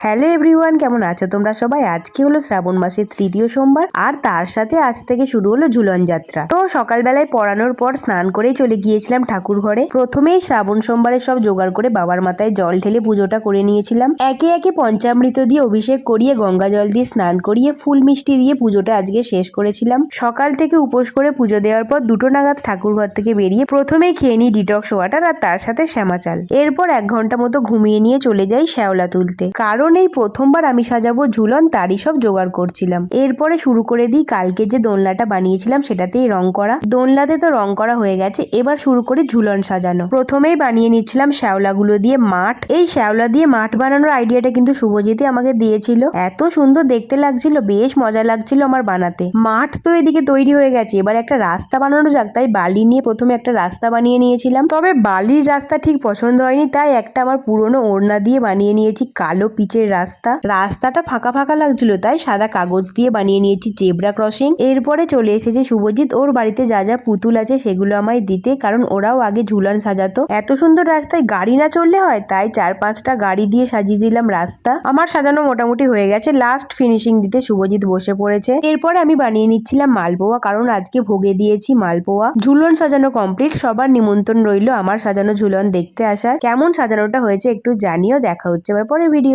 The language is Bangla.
হ্যালো এভরিওয়ান, কেমন আছো তোমরা সবাই? আজকে হলো শ্রাবণ মাসের তৃতীয় সোমবার, আর তার সাথে আজ থেকে শুরু হলো ঝুলন যাত্রা। তো সকালবেলায় পড়ানোর পর স্নান করেই চলে গিয়েছিলাম ঠাকুর ঘরে। প্রথমেই শ্রাবণ সোমবারের সব জোগাড় করে বাবার মাথায় জল ঢেলে পুজোটা করে নিয়েছিলাম। একে একে পঞ্চামৃত দিয়ে অভিষেক করিয়ে, গঙ্গা জল দিয়ে স্নান করিয়ে, ফুল মিষ্টি দিয়ে পুজোটা আজকে শেষ করেছিলাম। সকাল থেকে উপোস করে পুজো দেওয়ার পর 2টো নাগাদ ঠাকুর ঘর থেকে বেরিয়ে প্রথমেই খেয়ে নিই ডিটক্স ওয়াটার আর তার সাথে শ্যামা চাল। এরপর 1 ঘন্টা মতো ঘুমিয়ে নিয়ে চলে যাই শ্যাওলা তুলতে, কারণ এই প্রথমবার আমি সাজাবো ঝুলন, তারই সব জোগাড় করছিলাম। এরপরে শুরু করে দিই কালকে যে দোলনাটা বানিয়েছিলাম সেটাতেই রং করা। দোলনাতে তো রং করা হয়ে গেছে, এবার শুরু করি ঝুলন সাজানো। প্রথমেই বানিয়ে নিচ্ছিলাম শ্যাওলাগুলো দিয়ে মাঠ। এই শ্যাওলা দিয়ে মাঠ বানানোর আইডিয়াটা কিন্তু শুভজিৎই আমাকে দিয়েছিল। এত সুন্দর দেখতে লাগছিল, বেশ মজা লাগছিল আমার বানাতে। মাঠ তো এদিকে তৈরি হয়ে গেছে, এবার একটা রাস্তা বানানো যাক, তাই বালি নিয়ে প্রথমে একটা রাস্তা বানিয়ে নিয়েছিলাম। তবে বালির রাস্তা ঠিক পছন্দ হয়নি, তাই একটা আমার পুরনো ওড়না দিয়ে বানিয়ে নিয়েছি কালো পিচের রাস্তাটা ফাঁকা ফাঁকা লাগছিল, তাই সাদা কাগজ দিয়ে বানিয়ে নিয়েছি জেব্রা ক্রসিং। এরপরে চলে এসেছে শুভজিৎ, ওর বাড়িতে যা যা পুতুল আছে সেগুলো আমায় দিতে, কারণ ওরাও আগে ঝুলন সাজাতো। এত সুন্দর রাস্তায় গাড়ি না চললে হয়, তাই 4-5টা গাড়ি দিয়ে সাজিয়ে দিলাম রাস্তা। আমার সাজানো মোটামুটি হয়ে গেছে, লাস্ট ফিনিশিং দিতে শুভজিৎ বসে পড়েছে। এরপরে আমি বানিয়ে নিচ্ছিলাম মালপোয়া, কারণ আজকে ভোগে দিয়েছি মালপোয়া। ঝুলন সাজানো কমপ্লিট, সবার নিমন্ত্রণ রইলো আমার সাজানো ঝুলন দেখতে আসার। কেমন সাজানোটা হয়েছে একটু জানিও। দেখা হচ্ছে এবার পরের ভিডিও।